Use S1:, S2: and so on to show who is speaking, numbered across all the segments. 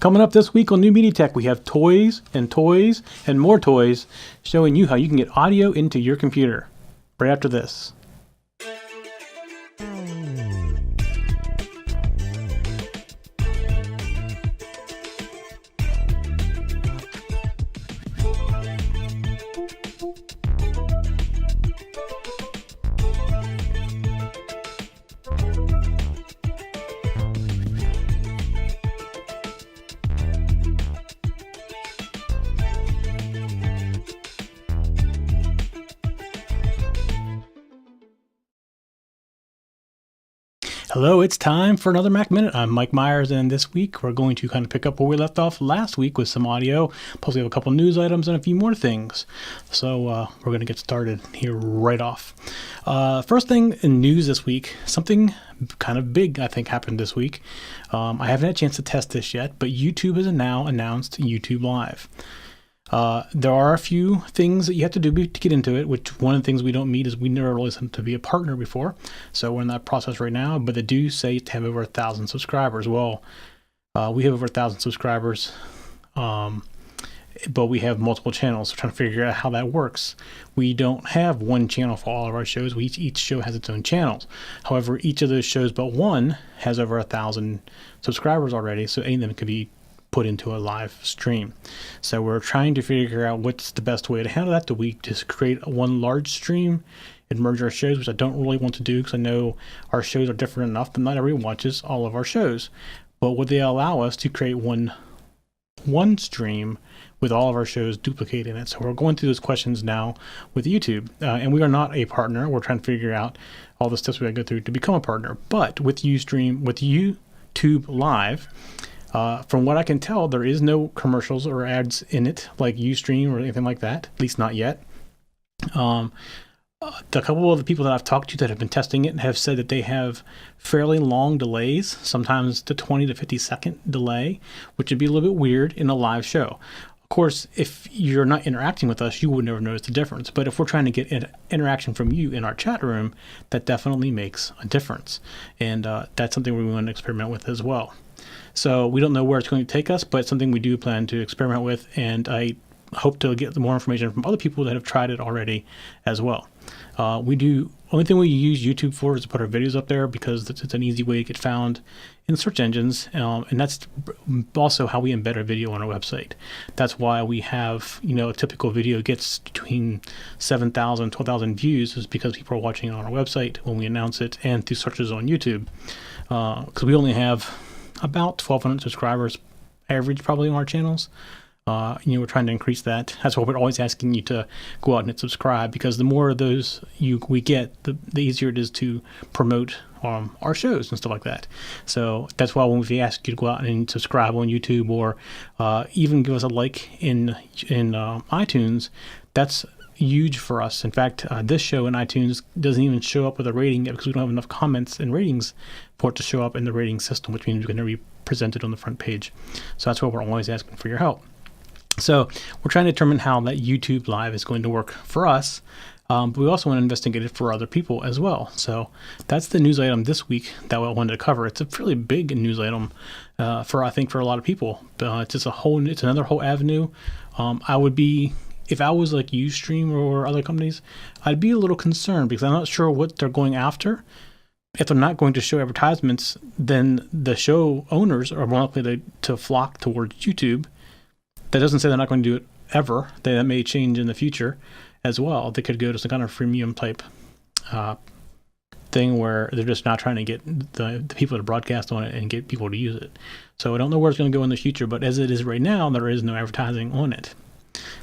S1: Coming up this week on New Media Tech, we have toys and more toys showing you how you can get audio into your computer. Right after this. Hello, it's time for another Mac Minute. I'm Mike Myers, and this week we're going to kind of pick up where we left off last week with some audio. Plus, we have a couple news items and a few more things. So we're going to get started here right off. First thing in news this week, something kind of big I think happened this week. I haven't had a chance to test this yet, but YouTube has now announced YouTube Live. There are a few things that you have to do to get into it, which one of the things we don't meet is we never really sent to be a partner before. So we're in that process right now, but they do say to have over 1,000 subscribers. Well, we have over 1,000 subscribers, but we have multiple channels. So we're trying to figure out how that works. We don't have one channel for all of our shows. Each show has its own channels. However, each of those shows but one has over 1,000 subscribers already. So any of them could be put into a live stream. So we're trying to figure out what's the best way to handle that. Do we just create one large stream and merge our shows, which I don't really want to do because I know our shows are different enough that not everyone watches all of our shows. But would they allow us to create one stream with all of our shows duplicating it? So we're going through those questions now with YouTube, and we are not a partner. We're trying to figure out all the steps we got to go through to become a partner. But with YouTube Live, from what I can tell, there is no commercials or ads in it like Ustream or anything like that, at least not yet. The couple of the people that I've talked to that have been testing it have said that they have fairly long delays, sometimes the 20 to 50 second delay, which would be a little bit weird in a live show. Of course, if you're not interacting with us, you would never notice the difference. But if we're trying to get interaction from you in our chat room, that definitely makes a difference. And that's something we want to experiment with as well. So we don't know where it's going to take us, but it's something we do plan to experiment with, and I hope to get more information from other people that have tried it already as well. Only thing we use YouTube for is to put our videos up there because it's an easy way to get found in search engines, and that's also how we embed our video on our website. That's why we have, a typical video gets between 7,000, 12,000 views is because people are watching it on our website when we announce it and through searches on YouTube, because we only have about 1,200 subscribers average probably on our channels. We're trying to increase that. That's why we're always asking you to go out and hit subscribe, because the more of those we get, the easier it is to promote our shows and stuff like that. So that's why when we ask you to go out and subscribe on YouTube or even give us a like in iTunes, that's huge for us. In fact, this show in iTunes doesn't even show up with a rating yet because we don't have enough comments and ratings for it to show up in the rating system, which means we're going to be presented on the front page. So that's why we're always asking for your help. So we're trying to determine how that YouTube Live is going to work for us, but we also want to investigate it for other people as well. So that's the news item this week that I wanted to cover. It's a fairly big news item for a lot of people. It's just it's another whole avenue. If I was like Ustream or other companies, I'd be a little concerned because I'm not sure what they're going after. If they're not going to show advertisements, then the show owners are more likely to flock towards YouTube. That doesn't say they're not going to do it ever. That may change in the future as well. They could go to some kind of freemium type thing where they're just not trying to get the people to broadcast on it and get people to use it. So I don't know where it's going to go in the future, but as it is right now, there is no advertising on it.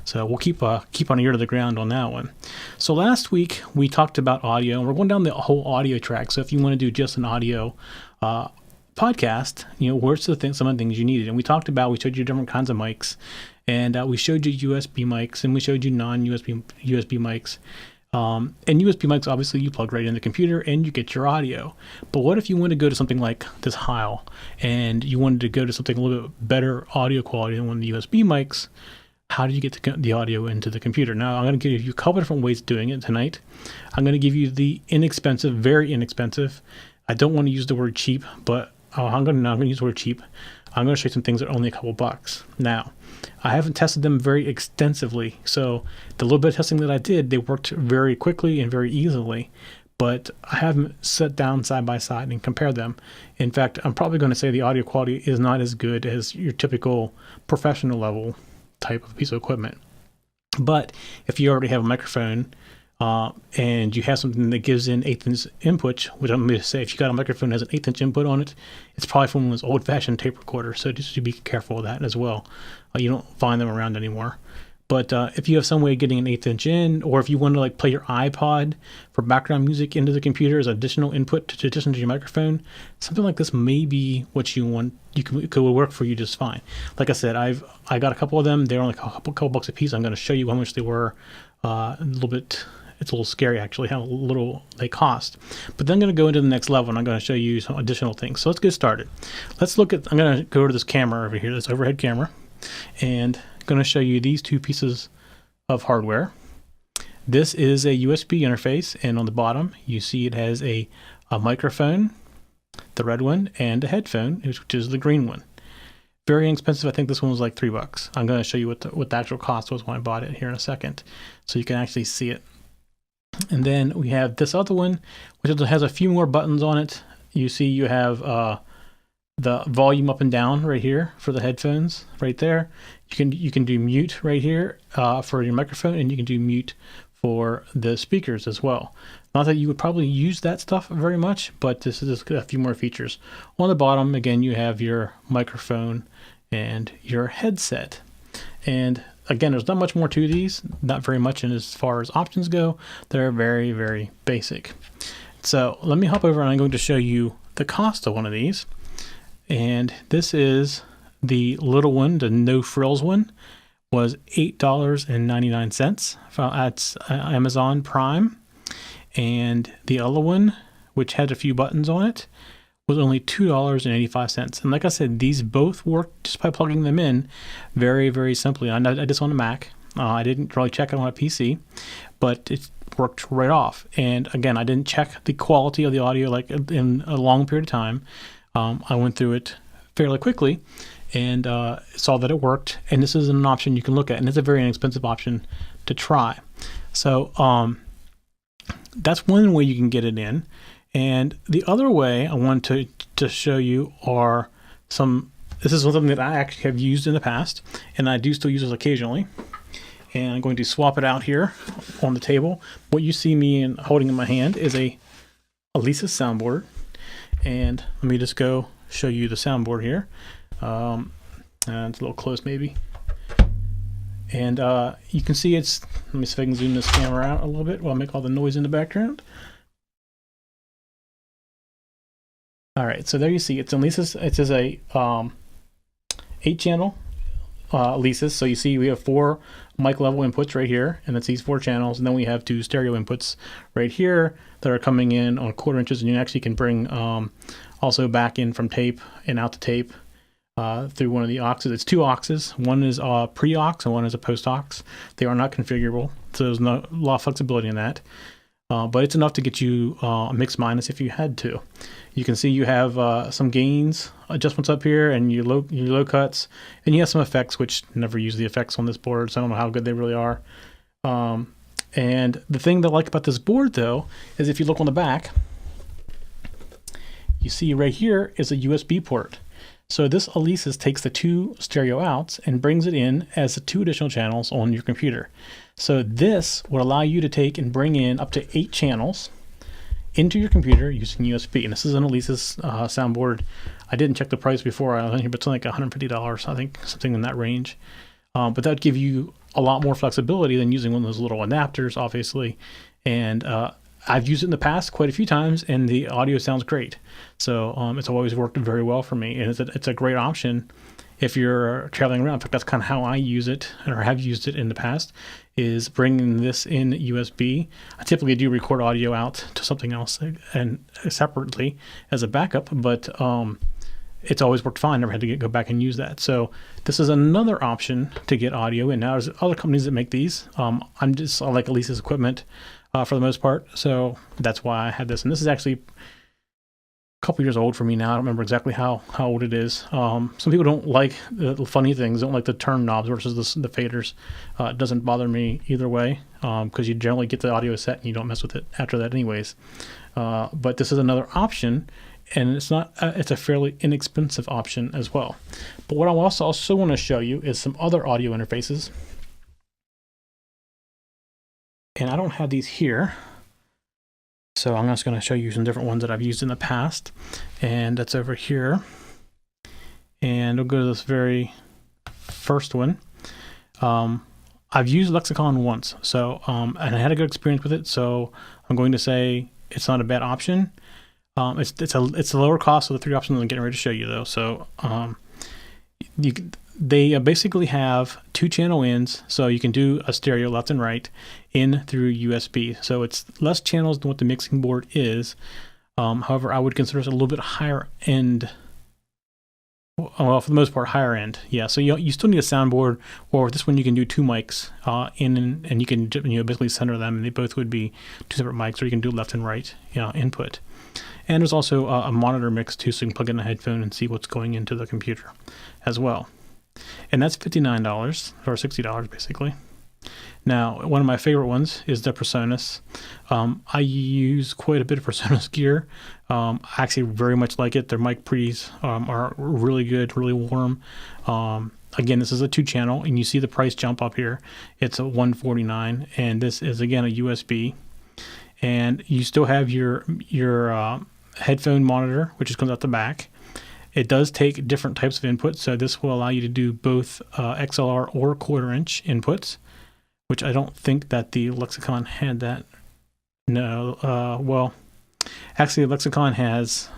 S1: So we'll keep an ear to the ground on that one. So last week we talked about audio, and we're going down the whole audio track. So if you want to do just an audio podcast, where's some of the things you needed? And we showed you different kinds of mics, and we showed you USB mics, and we showed you non-USB mics. And USB mics, obviously, you plug right in the computer and you get your audio. But what if you want to go to something like this Heil, and you wanted to go to something a little bit better audio quality than one of the USB mics? How do you get the audio into the computer? Now, I'm going to give you a couple different ways of doing it tonight. I'm going to give you the inexpensive, very inexpensive. I don't want to use the word cheap, but I'm going to use the word cheap. I'm going to show you some things that are only a couple bucks. Now, I haven't tested them very extensively, so the little bit of testing that I did, they worked very quickly and very easily, but I haven't sat down side by side and compared them. In fact, I'm probably going to say the audio quality is not as good as your typical professional level type of piece of equipment. But if you already have a microphone and you have something that gives in 1/8 inch input, which I'm going to say, if you got a microphone that has an 1/8 inch input on it, it's probably from one of those old-fashioned tape recorders. So just to be careful of that as well. You don't find them around anymore. But if you have some way of getting an 1/8 inch in, or if you want to like play your iPod for background music into the computer as additional input to addition to your microphone, something like this may be what you want. It could work for you just fine. Like I said, I got a couple of them. They're only a couple bucks a piece. I'm going to show you how much they were. A little bit. It's a little scary actually how little they cost. But then I'm going to go into the next level and I'm going to show you some additional things. So let's get started. Let's look at. I'm going to go to this camera over here, this overhead camera, and I'm going to show you these two pieces of hardware. This is a USB interface, and on the bottom you see it has a microphone, the red one, and a headphone, which is the green one. Very inexpensive. I think this one was like $3. I'm going to show you what the actual cost was when I bought it here in a second, so you can actually see it. And then we have this other one, which has a few more buttons on it. You see you have the volume up and down right here for the headphones right there. You can do mute right here for your microphone, and you can do mute for the speakers as well. Not that you would probably use that stuff very much, but this is a few more features. On the bottom, again, you have your microphone and your headset. And again, there's not much more to these, not very much. And as far as options go, they're very, very basic. So let me hop over and I'm going to show you the cost of one of these. And this is the little one, the no frills one, was $8.99 at Amazon Prime. And the other one, which had a few buttons on it, was only $2.85. And like I said, these both work just by plugging them in very, very simply. I did this on a Mac. I didn't really check it on a PC, but it worked right off. And again, I didn't check the quality of the audio like in a long period of time. I went through it fairly quickly and saw that it worked. And this is an option you can look at, and it's a very inexpensive option to try. So that's one way you can get it in. And the other way I want to show you are this is something that I actually have used in the past, and I do still use this occasionally. And I'm going to swap it out here on the table. What you see me holding in my hand is a Alesis Soundboard. And let me just go show you the soundboard here. And it's a little close maybe. And you can see let me see if I can zoom this camera out a little bit while I make all the noise in the background. All right, so there you see it's Alesis. It is a 8-channel Alesis. So you see we have 4 mic level inputs right here, and that's these 4 channels, and then we have 2 stereo inputs right here that are coming in on 1/4 inches, and you actually can bring also back in from tape and out to tape through one of the auxes. It's 2 auxes. One is pre-aux and one is a post-aux. They are not configurable, so there's a lot of flexibility in that. But it's enough to get you a mix minus if you had to. You can see you have some gains adjustments up here and your low cuts, and you have some effects, which never use the effects on this board, so I don't know how good they really are. And the thing that I like about this board, though, is if you look on the back, you see right here is a USB port. So this Alesis takes the 2 stereo outs and brings it in as the 2 additional channels on your computer. So this would allow you to take and bring in up to 8 channels into your computer using USB. And this is an Alesis soundboard. I didn't check the price before I was here, but it's like $150, I think, something in that range. But that would give you a lot more flexibility than using one of those little adapters, obviously. And I've used it in the past quite a few times, and the audio sounds great. So it's always worked very well for me, and it's a great option if you're traveling around. In fact, that's kind of how I use it, or have used it in the past, is bringing this in USB. I typically do record audio out to something else and separately as a backup, but it's always worked fine. Never had to go back and use that. So this is another option to get audio in. Now there's other companies that make these. I like Alesis equipment for the most part, so that's why I had this. And this is actually couple years old for me now. I don't remember exactly how old it is. Some people don't like the funny things, don't like the turn knobs versus the faders. It doesn't bother me either way, because you generally get the audio set and you don't mess with it after that anyways. But this is another option, and it's not. It's a fairly inexpensive option as well. But what I also want to show you is some other audio interfaces, and I don't have these here. So I'm just going to show you some different ones that I've used in the past, and that's over here. And we'll go to this very first one. I've used Lexicon once, so and I had a good experience with it. So I'm going to say it's not a bad option. It's a lower cost of the three options I'm getting ready to show you though. So they basically have 2-channel ins, so you can do a stereo left and right in through USB. So it's less channels than what the mixing board is. However, I would consider it a little bit higher end. Well, for the most part, higher end. Yeah, so you still need a soundboard, or this one you can do 2 mics in, and you can basically center them, and they both would be 2 separate mics, or you can do left and right input. And there's also a monitor mix too, so you can plug in a headphone and see what's going into the computer as well. And that's $59 or $60 basically. Now, one of my favorite ones is the PreSonus. I use quite a bit of PreSonus gear. I actually very much like it. Their mic pre's are really good, really warm. Again, this is a 2-channel, and you see the price jump up here. It's a $149, and this is again a USB. And you still have your headphone monitor, which just comes out the back. It does take different types of inputs, so this will allow you to do both XLR or 1/4-inch inputs, which I don't think that the Lexicon had that. No, well, actually, the Lexicon has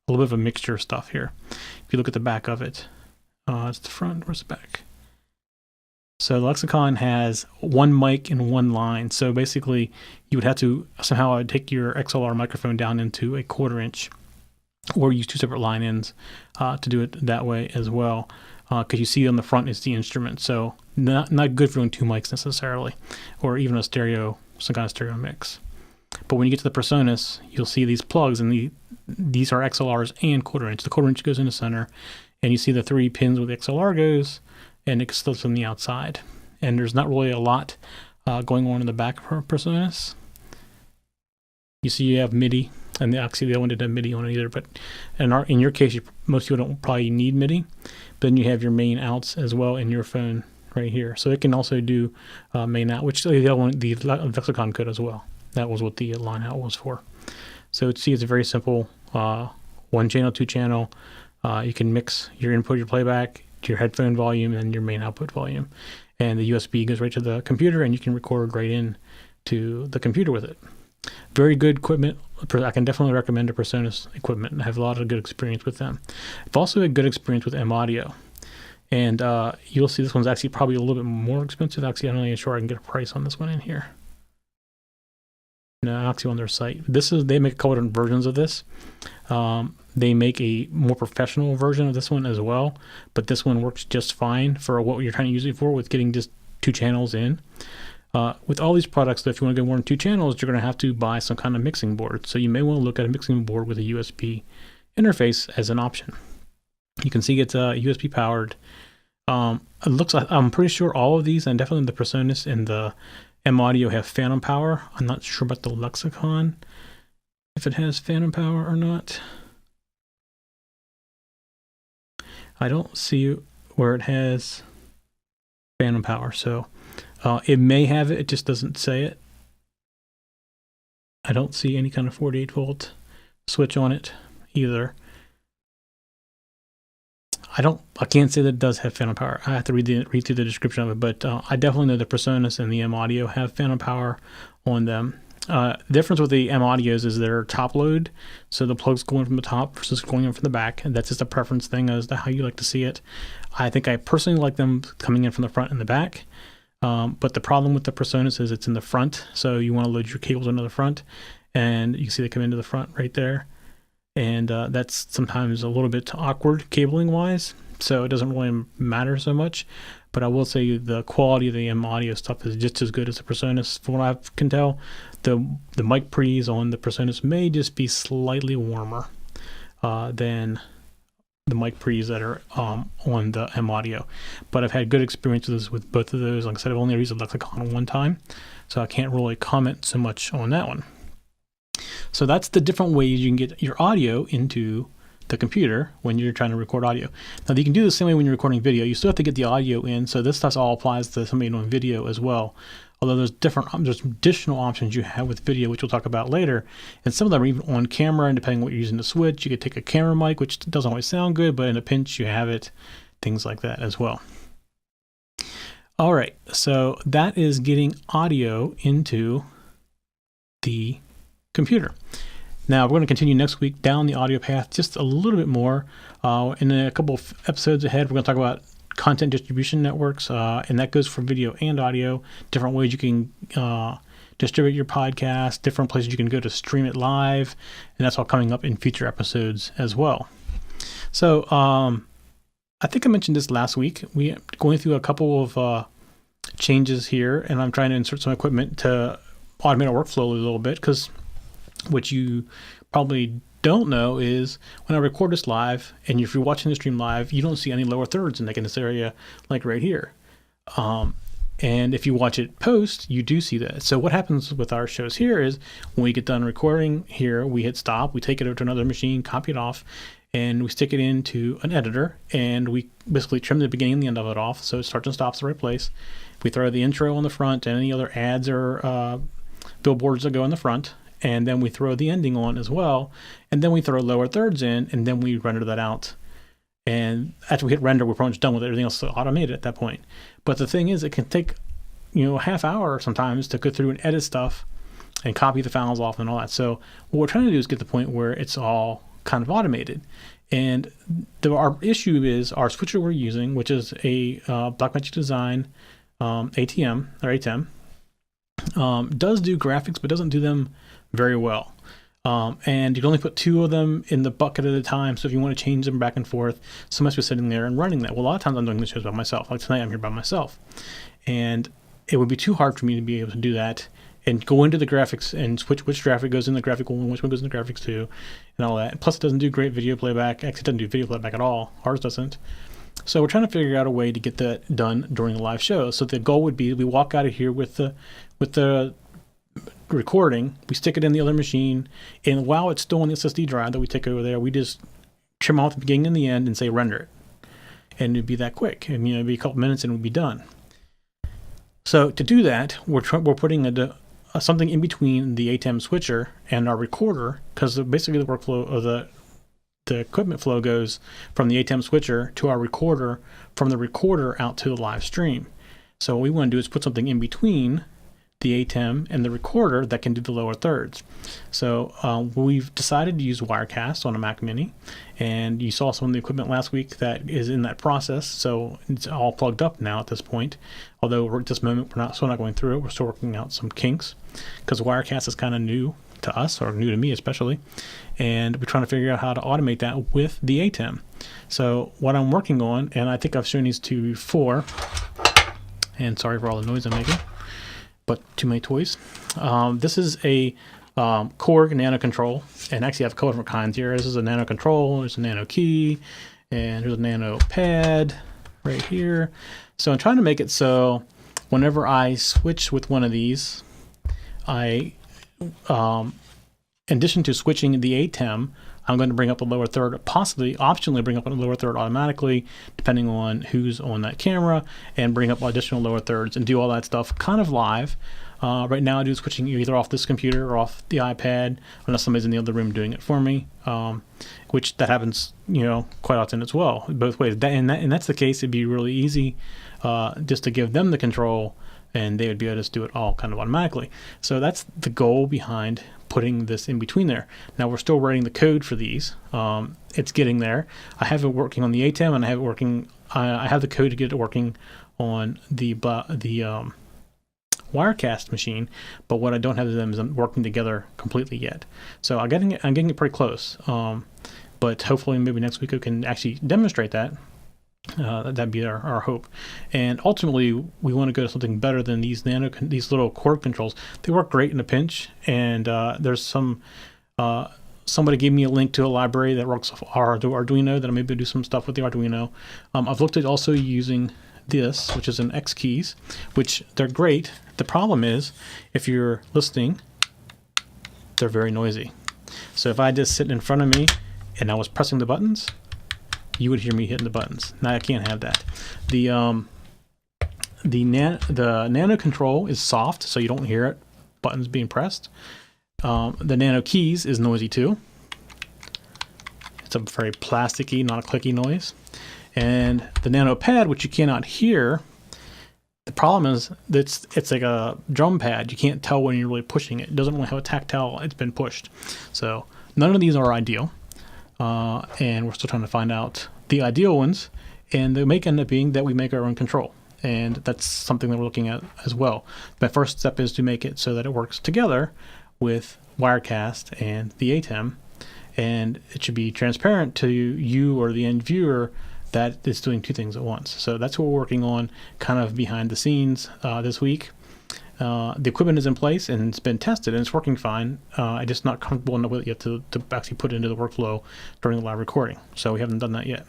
S1: a little bit of a mixture of stuff here. If you look at the back of it, it's the front, where's the back? So the Lexicon has 1 mic and 1 line. So basically, you would have to somehow take your XLR microphone down into a 1/4-inch, or use 2 separate line ins to do it that way as well. Because you see on the front is the instrument, so not good for doing 2 mics necessarily, or even some kind of stereo mix. But when you get to the PreSonus, you'll see these plugs, and these are XLRs and 1/4-inch. The 1/4-inch goes in the center, and you see the 3 pins where the XLR goes, and it slips on the outside. And there's not really a lot going on in the back of PreSonus. You see you have MIDI, and actually the other one didn't have MIDI on it either, but in your case, most people don't probably need MIDI. But then you have your main outs as well in your phone right here. So it can also do main out, which the other one, the Lexicon could as well. That was what the line out was for. So see, it's a very simple 1-channel, 2-channel. You can mix your input, your playback, your headphone volume, and your main output volume. And the USB goes right to the computer, and you can record right in to the computer with it. Very good equipment. I can definitely recommend the PreSonus equipment. I have a lot of good experience with them. I've also had good experience with M Audio. And you'll see this one's actually probably a little bit more expensive. Actually, I'm not even sure I can get a price on this one in here. No, actually on their site. They make a couple different versions of this. They make a more professional version of this one as well, but this one works just fine for what you're trying to use it for, with getting just 2 channels in. With all these products, though, if you want to get more than 2 channels, you're going to have to buy some kind of mixing board. So you may want to look at a mixing board with a USB interface as an option. You can see it's USB powered. It looks like, I'm pretty sure all of these, and definitely the PreSonus and the M Audio, have phantom power. I'm not sure about the Lexicon, if it has phantom power or not. I don't see where it has phantom power, so it may have it, it just doesn't say it. I don't see any kind of 48 volt switch on it either. I can't say that it does have phantom power. I have to read through the description of it, but I definitely know the PreSonus and the M Audio have phantom power on them. The difference with the M Audios is they're top load, so the plug's going from the top versus going in from the back, and that's just a preference thing as to how you like to see it. I think I personally like them coming in from the front and the back, but the problem with the PreSonus is it's in the front, so you want to load your cables into the front, and you can see they come into the front right there. And that's sometimes a little bit awkward cabling wise, so it doesn't really matter so much. But I will say the quality of the M Audio stuff is just as good as the PreSonus. From what I can tell, the mic pre's on the PreSonus may just be slightly warmer. than the mic pre's that are on the M Audio. But I've had good experiences with both of those. Like I said, I've only used the Lexicon one time, so I can't really comment so much on that one. So that's the different ways you can get your audio into the computer when you're trying to record audio. Now, you can do the same way when you're recording video. You still have to get the audio in, so this stuff all applies to somebody doing video as well. Although there's additional options you have with video, which we'll talk about later. And some of them are even on camera, and depending on what you're using to switch, you could take a camera mic, which doesn't always sound good, but in a pinch you have it, things like that as well. All right, so that is getting audio into the computer. Now we're going to continue next week down the audio path just a little bit more. In a couple of episodes ahead, we're going to talk about content distribution networks, and that goes for video and audio, different ways you can distribute your podcast, different places you can go to stream it live, and that's all coming up in future episodes as well. So I think I mentioned this last week. We're going through a couple of changes here, and I'm trying to insert some equipment to automate our workflow a little bit, because what you probably don't know is when I record this live, and if you're watching the stream live, you don't see any lower thirds in this area, like right here. And if you watch it post, you do see that. So what happens with our shows here is when we get done recording here, we hit stop, we take it over to another machine, copy it off, and we stick it into an editor, and we basically trim the beginning and the end of it off so it starts and stops the right place. We throw the intro on the front and any other ads or billboards that go in the front, and then we throw the ending on as well, and then we throw lower thirds in, and then we render that out. And after we hit render, we're pretty much done with it. Everything else is automated at that point. But the thing is, it can take a half hour sometimes to go through and edit stuff and copy the files off and all that. So what we're trying to do is get to the point where it's all kind of automated. And our issue is our switcher we're using, which is a Blackmagic Design ATM or ATEM, does do graphics, but doesn't do them very well. And you can only put 2 of them in the bucket at a time. So if you want to change them back and forth, somebody has to be sitting there and running that. Well, a lot of times I'm doing the shows by myself. Like tonight, I'm here by myself. And it would be too hard for me to be able to do that and go into the graphics and switch which graphic goes in the graphic 1, which one goes in the graphics 2, and all that. Plus, it doesn't do great video playback. Actually, it doesn't do video playback at all. Ours doesn't. So we're trying to figure out a way to get that done during the live show. So the goal would be we walk out of here with the recording, we stick it in the other machine, and while it's still on the SSD drive that we take over there, we just trim off the beginning and the end and say render it. And it'd be that quick. And it'd be a couple minutes and we'd be done. So to do that, we're putting something in between the ATEM switcher and our recorder, because basically the workflow of the equipment flow goes from the ATEM switcher to our recorder, from the recorder out to the live stream. So what we want to do is put something in between the ATEM and the recorder that can do the lower thirds. So we've decided to use Wirecast on a Mac Mini, and you saw some of the equipment last week that is in that process. So it's all plugged up now at this point. Although at this moment we're still not going through it. We're still working out some kinks because Wirecast is kind of new to us, or new to me especially, and we're trying to figure out how to automate that with the ATEM. So what I'm working on, and I think I've shown these to you before, and sorry for all the noise I'm making, but too many toys. This is a Korg Nano Control, and actually I have a couple different kinds here. This is a Nano Control, there's a Nano Key, and here's a Nano Pad right here. So I'm trying to make it so whenever I switch with one of these, I, in addition to switching the ATEM, I'm going to bring up a lower third, possibly optionally bring up a lower third automatically, depending on who's on that camera, and bring up additional lower thirds and do all that stuff kind of live. Right now I do switching either off this computer or off the iPad, unless somebody's in the other room doing it for me, which that happens, quite often as well, both ways. And that's the case. It'd be really easy just to give them the control, and they would be able to just do it all kind of automatically. So that's the goal behind putting this in between there. Now we're still writing the code for these. It's getting there. I have it working on the ATEM, and I have it working. I have the code to get it working on the Wirecast machine, but what I don't have them is working together completely yet. So I'm getting it pretty close. But hopefully maybe next week I can actually demonstrate that. That'd be our hope. And ultimately, we want to go to something better than these little Korg controls. They work great in a pinch, and there's some somebody gave me a link to a library that works with Arduino that I maybe do some stuff with the Arduino. I've looked at also using this, which is an X keys, which they're great. The problem is, if you're listening, they're very noisy. So if I just sit in front of me and I was pressing the buttons, you would hear me hitting the buttons. Now I can't have that. The Nano Control is soft, so you don't hear it buttons being pressed. The Nano Keys is noisy too. It's a very plasticky, not a clicky noise. And the Nano Pad, which you cannot hear, the problem is that it's like a drum pad. You can't tell when you're really pushing it. It doesn't really have a tactile. It's been pushed. So none of these are ideal. And we're still trying to find out the ideal ones. And they may end up being that we make our own control. And that's something that we're looking at as well. My first step is to make it so that it works together with Wirecast and the ATEM. And it should be transparent to you or the end viewer that it's doing two things at once. So that's what we're working on kind of behind the scenes this week. The equipment is in place and it's been tested and it's working fine. I'm just not comfortable enough with it yet to actually put it into the workflow during the live recording. So we haven't done that yet.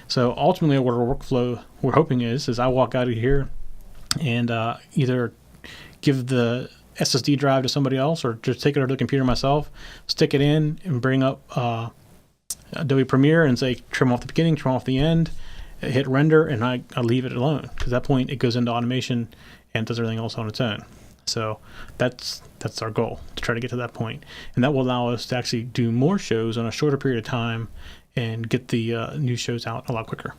S1: So ultimately what our workflow we're hoping is I walk out of here and either give the SSD drive to somebody else or just take it over to the computer myself, stick it in and bring up Adobe Premiere and say trim off the beginning, trim off the end, hit render, and I leave it alone, because at that point it goes into automation and does everything else on its own. So that's our goal, to try to get to that point, and that will allow us to actually do more shows on a shorter period of time and get the new shows out a lot quicker.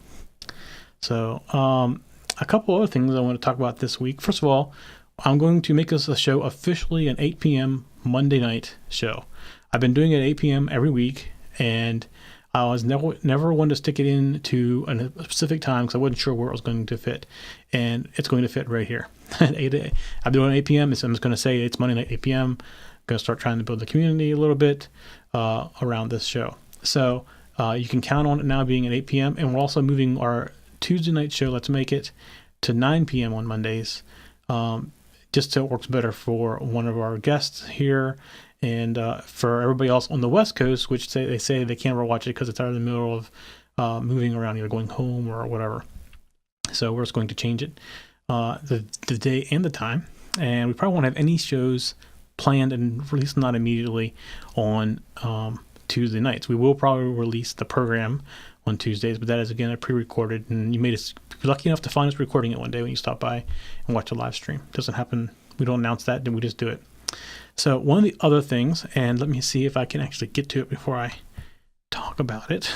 S1: So a couple other things I want to talk about this week. First of all, I'm going to make this a show officially an 8 p.m. Monday night show. I've been doing it at 8 p.m. every week, and I was never one to stick it in to a specific time because I wasn't sure where it was going to fit. And it's going to fit right here. At 8 a.m. I'm doing it at 8 p.m. So I'm just going to say it's Monday night, 8 p.m. I'm going to start trying to build the community a little bit around this show. So you can count on it now being at 8 p.m. And we're also moving our Tuesday night show, Let's Make It, to 9 p.m. on Mondays. Just so it works better for one of our guests here and for everybody else on the West Coast, which they say they can't ever watch it because it's out in the middle of moving around, either going home or whatever. So we're just going to change it, the day and the time. And we probably won't have any shows planned, and at least not immediately, on Tuesday nights. We will probably release the program on Tuesdays, but that is, again, a pre-recorded, and you may just be lucky enough to find us recording it one day when you stop by and watch a live stream. It doesn't happen. We don't announce that, then we just do it. So one of the other things, and let me see if I can actually get to it before I talk about it.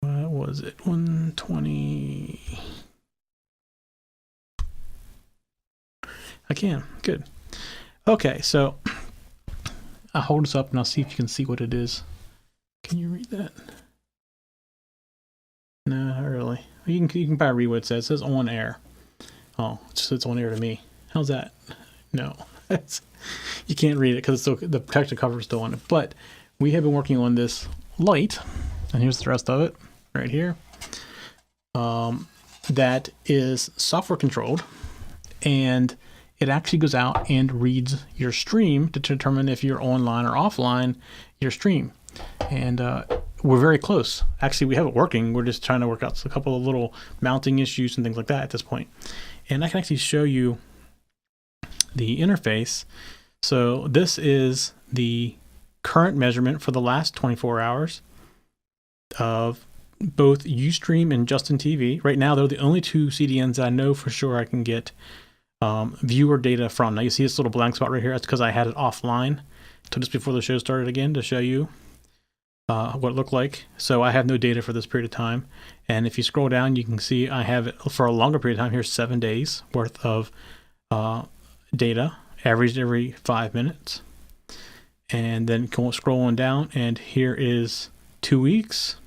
S1: What was it? 120. I can. Good. Okay, so I'll hold this up and I'll see if you can see what it is. Can you read that? No, not really. You can probably read what it says. It says on air. Oh, it says on air to me. How's that? No. You can't read it because the protective cover is still on it. But we have been working on this light, and here's the rest of it right here. That is software controlled, and it actually goes out and reads your stream to determine if you're online or offline your stream. And we're very close. Actually, we have it working. We're just trying to work out a couple of little mounting issues and things like that at this point. And I can actually show you the interface. So this is the current measurement for the last 24 hours of both Ustream and Justin TV. Right now, they're the only two CDNs that I know for sure I can get viewer data from. Now you see this little blank spot right here. That's because I had it offline so just before the show started again to show you what it looked like. So I have no data for this period of time. And if you scroll down, you can see I have it for a longer period of time. Here's 7 days worth of data, averaged every 5 minutes. And then scroll on down, and here is 2 weeks.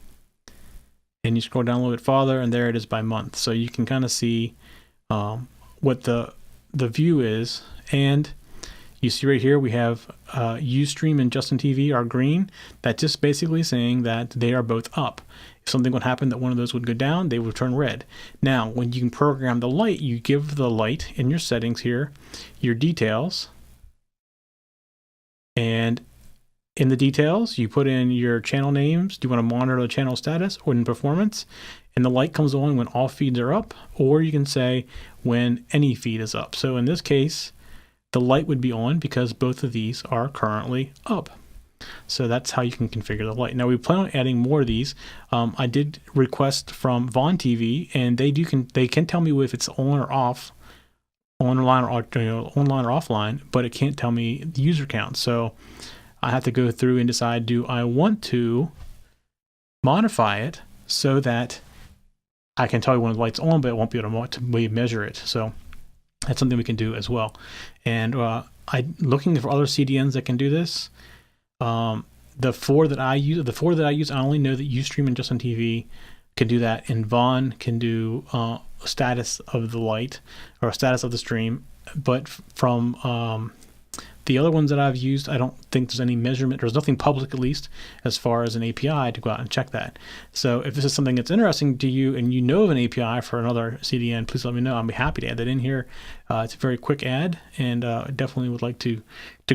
S1: And you scroll down a little bit farther, and there it is by month. So you can kind of see what the view is. And You see right here, we have Ustream and Justin TV are green. That's just basically saying that they are both up. If something would happen that one of those would go down, they would turn red. Now, when you can program the light, you give the light in your settings here, your details, and in the details, you put in your channel names. Do you want to monitor the channel status or in performance? And the light comes on when all feeds are up, or you can say when any feed is up. So in this case, the light would be on because both of these are currently up. So that's how you can configure the light. Now we plan on adding more of these. I did request from Vaughn TV, and they can tell me if it's on or off, online or offline, but it can't tell me the user count. So I have to go through and decide, do I want to modify it so that I can tell you when the light's on, but it won't be able to measure it. So that's something we can do as well. And I'm looking for other CDNs that can do this. The four that I use, I only know that Ustream and Justin TV can do that, and Vaughn can do status of the light or status of the stream. But from the other ones that I've used, I don't think there's any measurement. There's nothing public, at least, as far as an API to go out and check that. So if this is something that's interesting to you and you know of an API for another CDN, please let me know. I'll be happy to add that in here. It's a very quick add, and definitely would like to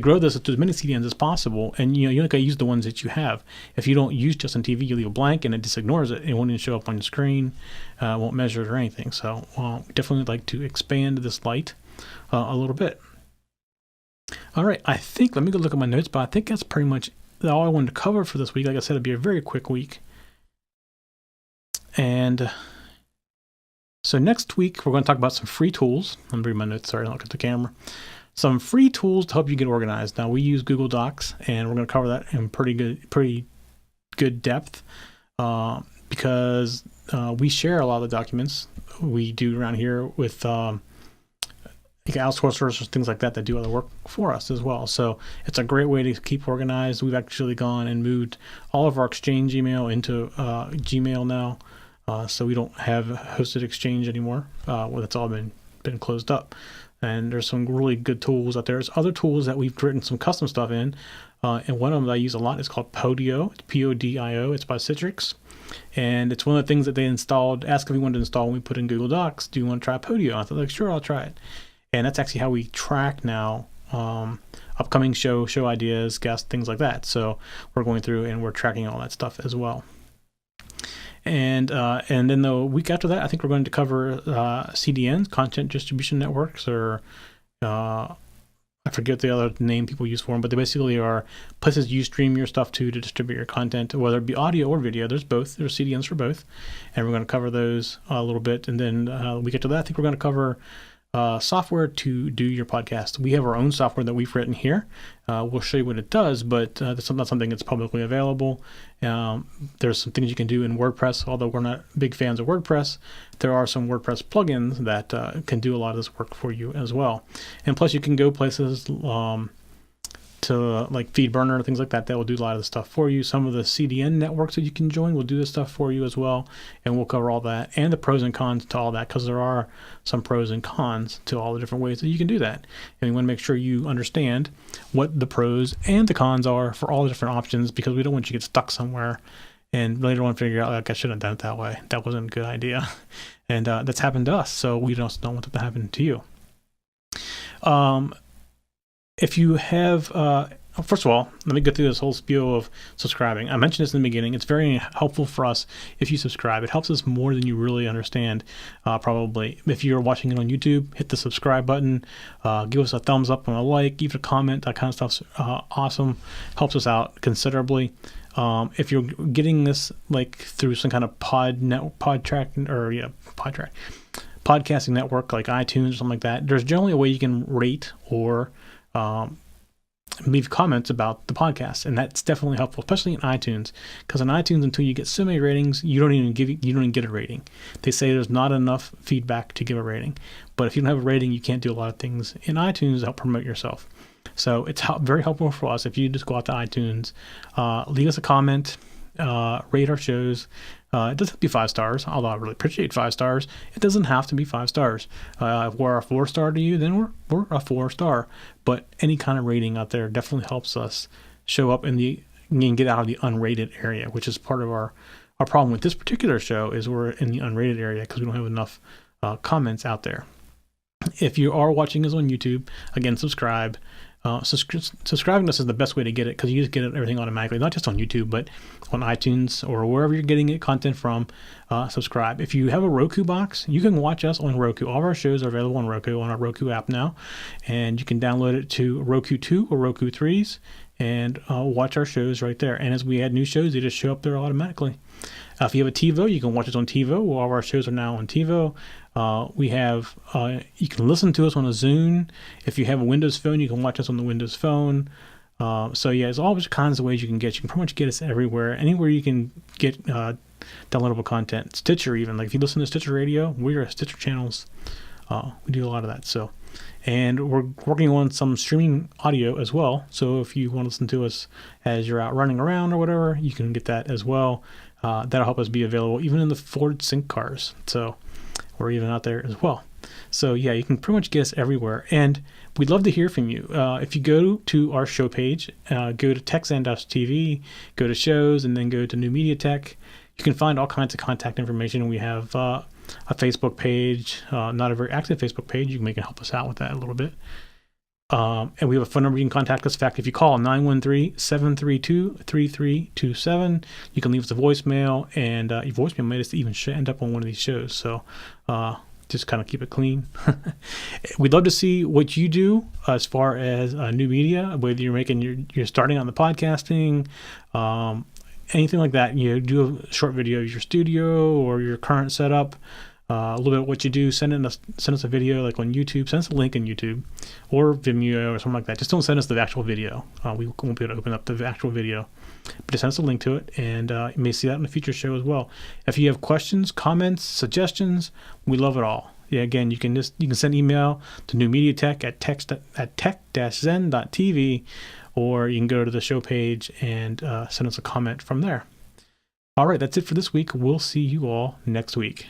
S1: grow this to as many CDNs as possible. And you only got to use the ones that you have. If you don't use Justin TV, you leave a blank and it just ignores it. It won't even show up on your screen, won't measure it or anything. So definitely like to expand this light a little bit. All right, let me go look at my notes, but I think that's pretty much all I wanted to cover for this week. Like I said, it'd be a very quick week. And so next week, we're going to talk about some free tools. I'm reading my notes, sorry, I don't look at the camera. Some free tools to help you get organized. Now, we use Google Docs, and we're going to cover that in pretty good depth because we share a lot of the documents we do around here with you can outsource or things like that do other work for us as well. So it's a great way to keep organized. We've actually gone and moved all of our Exchange email into Gmail now, so we don't have hosted Exchange anymore. That's all been closed up. And there's some really good tools out there. There's other tools that we've written some custom stuff in, and one of them that I use a lot is called Podio. It's Podio. It's by Citrix, and it's one of the things that they installed. Asked if we wanted to install when we put in Google Docs. Do you want to try Podio? I thought, sure, I'll try it. And that's actually how we track now upcoming show ideas, guests, things like that. So we're going through and we're tracking all that stuff as well. And then the week after that, I think we're going to cover CDNs, content distribution networks, or I forget the other name people use for them, but they basically are places you stream your stuff to distribute your content, whether it be audio or video. There's both. There's CDNs for both. And we're going to cover those a little bit. And then the week after that, I think we're going to cover software to do your podcast. We have our own software that we've written here. We'll show you what it does, but that's not something that's publicly available. There's some things you can do in WordPress, although we're not big fans of WordPress. There are some WordPress plugins that can do a lot of this work for you as well. And plus you can go places to like FeedBurner and things like that will do a lot of the stuff for you. Some of the CDN networks that you can join will do this stuff for you as well, and we'll cover all that and the pros and cons to all that, because there are some pros and cons to all the different ways that you can do that, and we want to make sure you understand what the pros and the cons are for all the different options, because we don't want you to get stuck somewhere and later on figure out, like, I shouldn't have done it that way. That wasn't a good idea. And that's happened to us, so we don't want that to happen to you. If you have, first of all, let me go through this whole spiel of subscribing. I mentioned this in the beginning. It's very helpful for us if you subscribe. It helps us more than you really understand, probably. If you're watching it on YouTube, hit the subscribe button. Give us a thumbs up and a like. Leave a comment. That kind of stuff's awesome. Helps us out considerably. If you're getting this like through some kind of podcasting network like iTunes or something like that, there's generally a way you can rate or leave comments about the podcast, and that's definitely helpful, especially in iTunes, because in iTunes, until you get so many ratings, you don't even get a rating. They say there's not enough feedback to give a rating, but if you don't have a rating, you can't do a lot of things in iTunes to help promote yourself. So it's very helpful for us if you just go out to iTunes, leave us a comment, rate our shows. It doesn't have to be 5 stars, although I really appreciate 5 stars. It doesn't have to be 5 stars. If we're a 4-star to you, then we're a 4-star. But any kind of rating out there definitely helps us show up and get out of the unrated area, which is part of our problem with this particular show. Is we're in the unrated area because we don't have enough comments out there. If you are watching us on YouTube, again, subscribe. Subscribing to us is the best way to get it, because you just get everything automatically, not just on YouTube, but on iTunes or wherever you're getting it content from. Subscribe. If you have a Roku box, you can watch us on Roku. All of our shows are available on Roku, on our Roku app now, and you can download it to Roku 2 or Roku 3s and watch our shows right there. And as we add new shows, they just show up there automatically. If you have a TiVo, you can watch us on TiVo. All of our shows are now on TiVo. We have, you can listen to us on a Zune. If you have a Windows phone, you can watch us on the Windows phone. So yeah, there's all kinds of ways you can get. You can pretty much get us everywhere. Anywhere you can get downloadable content. Stitcher even. Like if you listen to Stitcher Radio, we're at Stitcher channels. We do a lot of that. So, and we're working on some streaming audio as well. So if you want to listen to us as you're out running around or whatever, you can get that as well. That'll help us be available even in the Ford Sync cars. So we're even out there as well. So yeah, you can pretty much get us everywhere. And we'd love to hear from you. If you go to our show page, go to TechZen.tv, go to shows, and then go to New Media Tech, you can find all kinds of contact information. We have a Facebook page, not a very active Facebook page. You can help us out with that a little bit. And we have a phone number you can contact us. In fact, if you call 913-732-3327, you can leave us a voicemail, and your voicemail might even end up on one of these shows. So just kind of keep it clean. We'd love to see what you do as far as new media, whether you're starting on the podcasting, anything like that. You do a short video of your studio or your current setup. A little bit of what you do. Send us a video like on YouTube. Send us a link on YouTube or Vimeo or something like that. Just don't send us the actual video. We won't be able to open up the actual video, but just send us a link to it, and you may see that in a future show as well. If you have questions, comments, suggestions, we love it all. Yeah, again, you can send email to New Media Tech at tech-zen.tv, or you can go to the show page and send us a comment from there. All right, that's it for this week. We'll see you all next week.